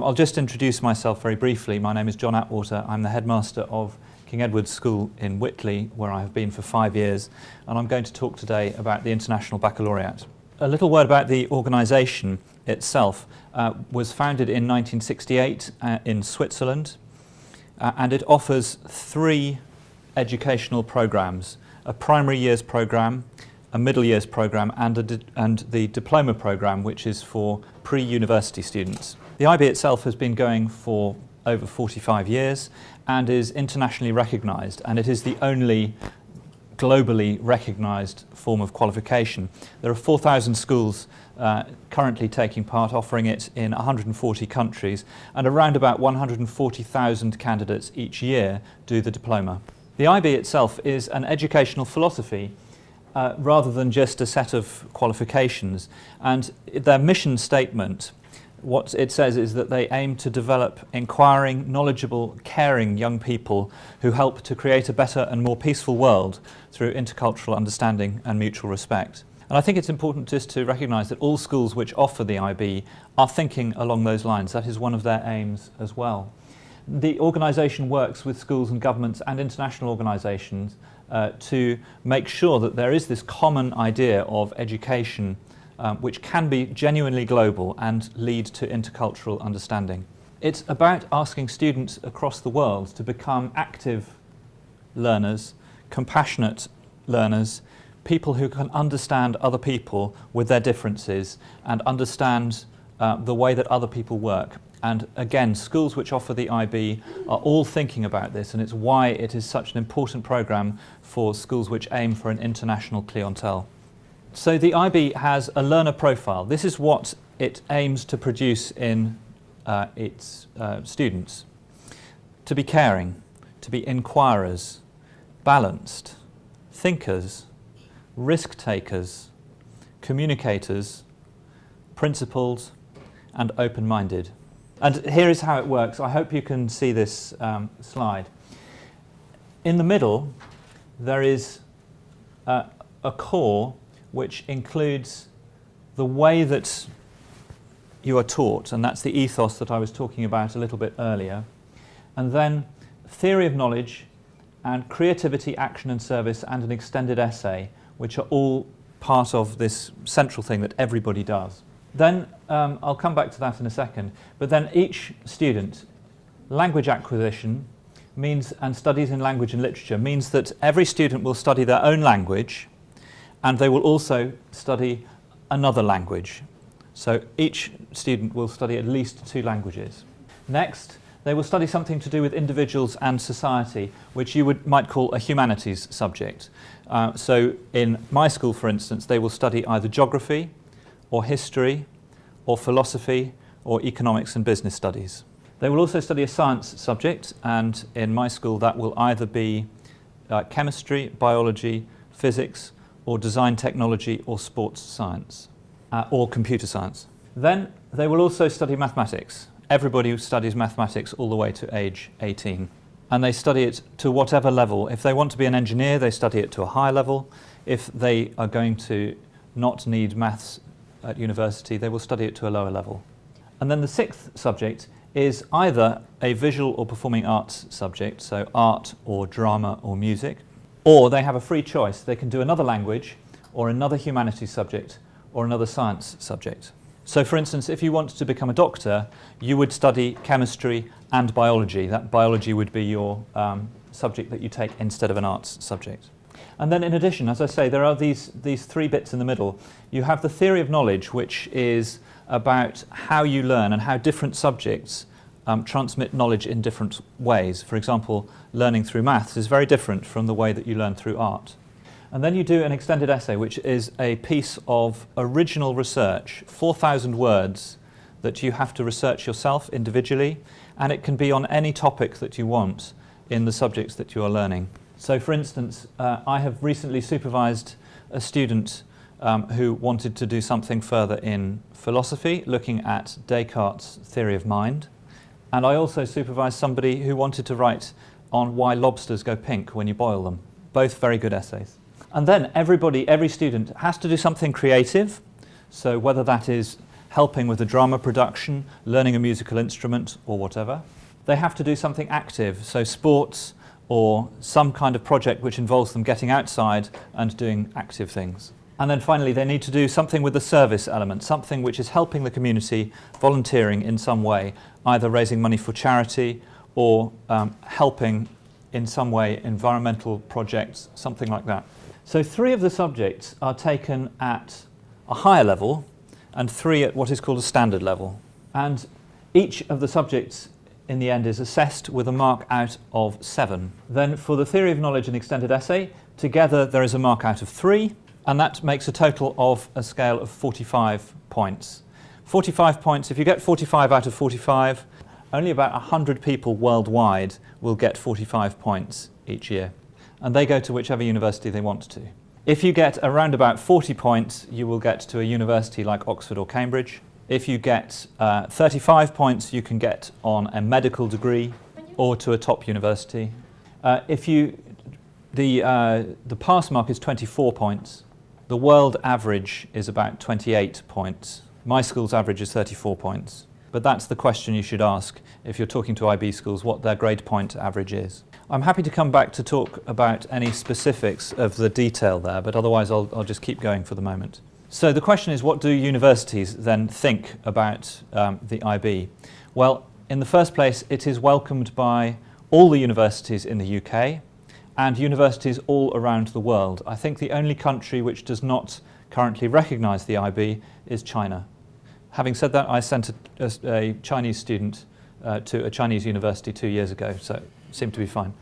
I'll just introduce myself very briefly. My name is John Attwater. I'm the headmaster of King Edward's School in Witley, where I have been for 5 years, and I'm going to talk today about the International Baccalaureate. A little word about the organisation itself. Was founded in 1968 in Switzerland, and it offers 3 educational programmes: a primary years programme, a middle years programme, and the diploma programme, which is for pre-university students. The IB itself has been going for over 45 years and is internationally recognised, and it is the only globally recognised form of qualification. There are 4,000 schools currently taking part, offering it in 140 countries, and around about 140,000 candidates each year do the diploma. The IB itself is an educational philosophy rather than just a set of qualifications, and their mission statement, what it says is that they aim to develop inquiring, knowledgeable, caring young people who help to create a better and more peaceful world through intercultural understanding and mutual respect. And I think it's important just to recognise that all schools which offer the IB are thinking along those lines. That is one of their aims as well. The organisation works with schools and governments and international organisations to make sure that there is this common idea of education which can be genuinely global and lead to intercultural understanding. It's about asking students across the world to become active learners, compassionate learners, people who can understand other people with their differences and understand the way that other people work. And again, schools which offer the IB are all thinking about this, and it's why it is such an important programme for schools which aim for an international clientele. So the IB has a learner profile. This is what it aims to produce in its students. To be caring, to be inquirers, balanced, thinkers, risk takers, communicators, principled, and open-minded. And here is how it works. I hope you can see this slide. In the middle, there is a core which includes the way that you are taught, and that's the ethos that I was talking about a little bit earlier. And then theory of knowledge and creativity, action and service, and an extended essay, which are all part of this central thing that everybody does. Then, I'll come back to that in a second, but then each student, language acquisition means, and studies in language and literature, means that every student will study their own language, and they will also study another language. So each student will study at least 2 languages. Next, they will study something to do with individuals and society, which you might call a humanities subject. So in my school, for instance, they will study either geography, or history, or philosophy, or economics and business studies. They will also study a science subject, and in my school that will either be chemistry, biology, physics, or design technology, or sports science, or computer science. Then they will also study mathematics. Everybody studies mathematics all the way to age 18. And they study it to whatever level. If they want to be an engineer, they study it to a higher level. If they are going to not need maths at university, they will study it to a lower level. And then the 6th subject is either a visual or performing arts subject, so art or drama or music, or they have a free choice. They can do another language or another humanities subject or another science subject. So for instance, if you want to become a doctor, you would study chemistry and biology. That biology would be your subject that you take instead of an arts subject. And then in addition, as I say, there are these 3 bits in the middle. You have the theory of knowledge, which is about how you learn and how different subjects transmit knowledge in different ways. For example, learning through maths is very different from the way that you learn through art. And then you do an extended essay, which is a piece of original research, 4,000 words that you have to research yourself individually, and it can be on any topic that you want in the subjects that you are learning. So for instance, I have recently supervised a student who wanted to do something further in philosophy, looking at Descartes' theory of mind. And I also supervised somebody who wanted to write on why lobsters go pink when you boil them. Both very good essays. And then every student has to do something creative. So whether that is helping with a drama production, learning a musical instrument or whatever. They have to do something active, so sports or some kind of project which involves them getting outside and doing active things. And then finally, they need to do something with the service element, something which is helping the community, volunteering in some way, either raising money for charity or helping in some way environmental projects, something like that. So 3 of the subjects are taken at a higher level and 3 at what is called a standard level. And each of the subjects in the end is assessed with a mark out of 7. Then for the theory of knowledge and extended essay, together there is a mark out of 3, and that makes a total of a scale of 45 points. 45 points, if you get 45 out of 45, only about 100 people worldwide will get 45 points each year, and they go to whichever university they want to. If you get around about 40 points, you will get to a university like Oxford or Cambridge. If you get 35 points, you can get on a medical degree or to a top university. The pass mark is 24 points. The world average is about 28 points. My school's average is 34 points. But that's the question you should ask if you're talking to IB schools, what their grade point average is. I'm happy to come back to talk about any specifics of the detail there, but otherwise I'll just keep going for the moment. So the question is, what do universities then think about the IB? Well, in the first place, it is welcomed by all the universities in the UK and universities all around the world. I think the only country which does not currently recognise the IB is China. Having said that, I sent a Chinese student to a Chinese university 2 years ago, so it seemed to be fine.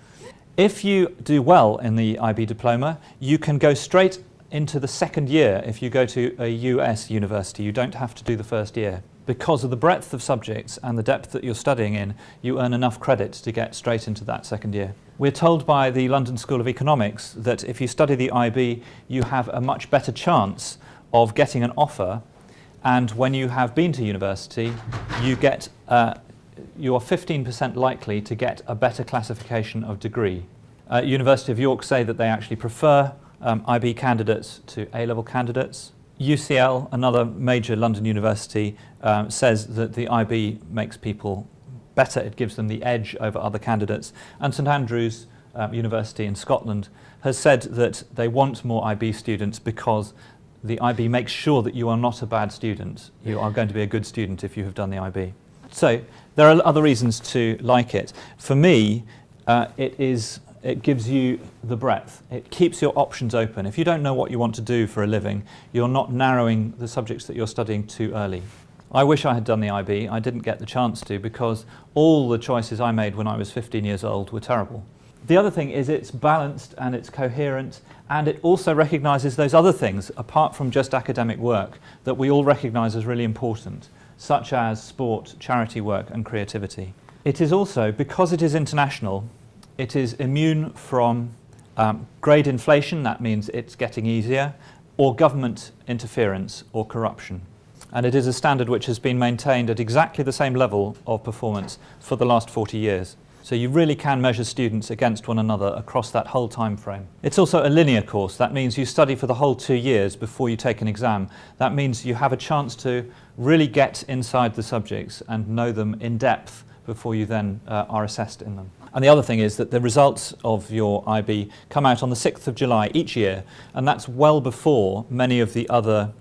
If you do well in the IB Diploma, you can go straight into the second year if you go to a US university. You don't have to do the first year. Because of the breadth of subjects and the depth that you're studying in, you earn enough credit to get straight into that second year. We're told by the London School of Economics that if you study the IB, you have a much better chance of getting an offer, and when you have been to university, you are 15% likely to get a better classification of degree. University of York say that they actually prefer IB candidates to A-level candidates. UCL, another major London university, says that the IB makes people better, it gives them the edge over other candidates. And St Andrews University in Scotland has said that they want more IB students because the IB makes sure that you are not a bad student. You are going to be a good student if you have done the IB. So there are other reasons to like it. For me, it gives you the breadth. It keeps your options open. If you don't know what you want to do for a living, you're not narrowing the subjects that you're studying too early. I wish I had done the IB. I didn't get the chance to because all the choices I made when I was 15 years old were terrible. The other thing is it's balanced and it's coherent, and it also recognises those other things apart from just academic work that we all recognise as really important, such as sport, charity work and creativity. It is also, because it is international, it is immune from grade inflation, that means it's getting easier, or government interference or corruption. And it is a standard which has been maintained at exactly the same level of performance for the last 40 years. So you really can measure students against one another across that whole time frame. It's also a linear course. That means you study for the whole 2 years before you take an exam. That means you have a chance to really get inside the subjects and know them in depth before you then are assessed in them. And the other thing is that the results of your IB come out on the 6th of July each year, and that's well before many of the other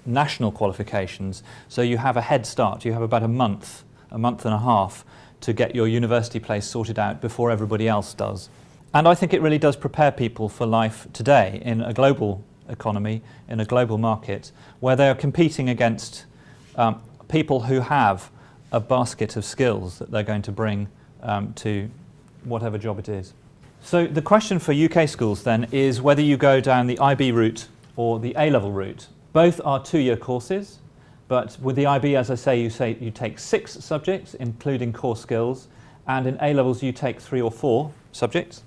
national qualifications. So you have a head start. You have about a month and a half to get your university place sorted out before everybody else does. And I think it really does prepare people for life today in a global economy, in a global market, where they are competing against people who have a basket of skills that they're going to bring to whatever job it is. So the question for UK schools then is whether you go down the IB route or the A-level route. Both are 2-year courses. But with the IB, as I say, you take 6 subjects, including core skills, and in A-levels you take 3 or 4 subjects.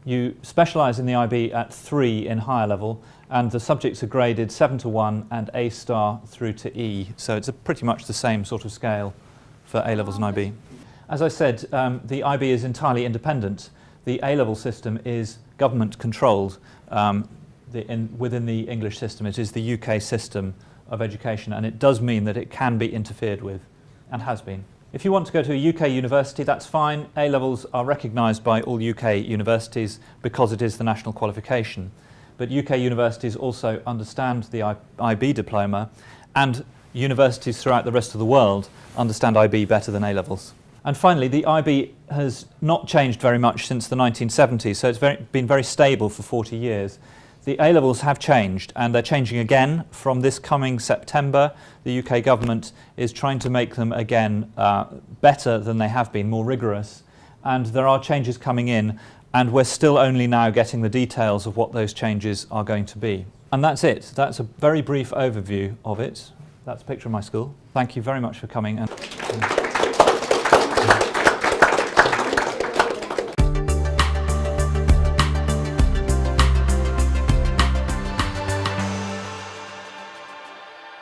You specialise in the IB at 3 in higher level, and the subjects are graded 7 to 1 and A star through to E. So it's pretty much the same sort of scale for A-levels and IB. As I said, the IB is entirely independent. The A-level system is government controlled within the English system. It is the UK system of education, and it does mean that it can be interfered with, and has been. If you want to go to a UK university, that's fine. A-levels are recognised by all UK universities because it is the national qualification. But UK universities also understand the IB Diploma, and universities throughout the rest of the world understand IB better than A-levels. And finally, the IB has not changed very much since the 1970s, so it's been very stable for 40 years. The A-levels have changed, and they're changing again from this coming September. The UK government is trying to make them again better than they have been, more rigorous, and there are changes coming in, and we're still only now getting the details of what those changes are going to be. And that's it. That's a very brief overview of it. That's a picture of my school. Thank you very much for coming.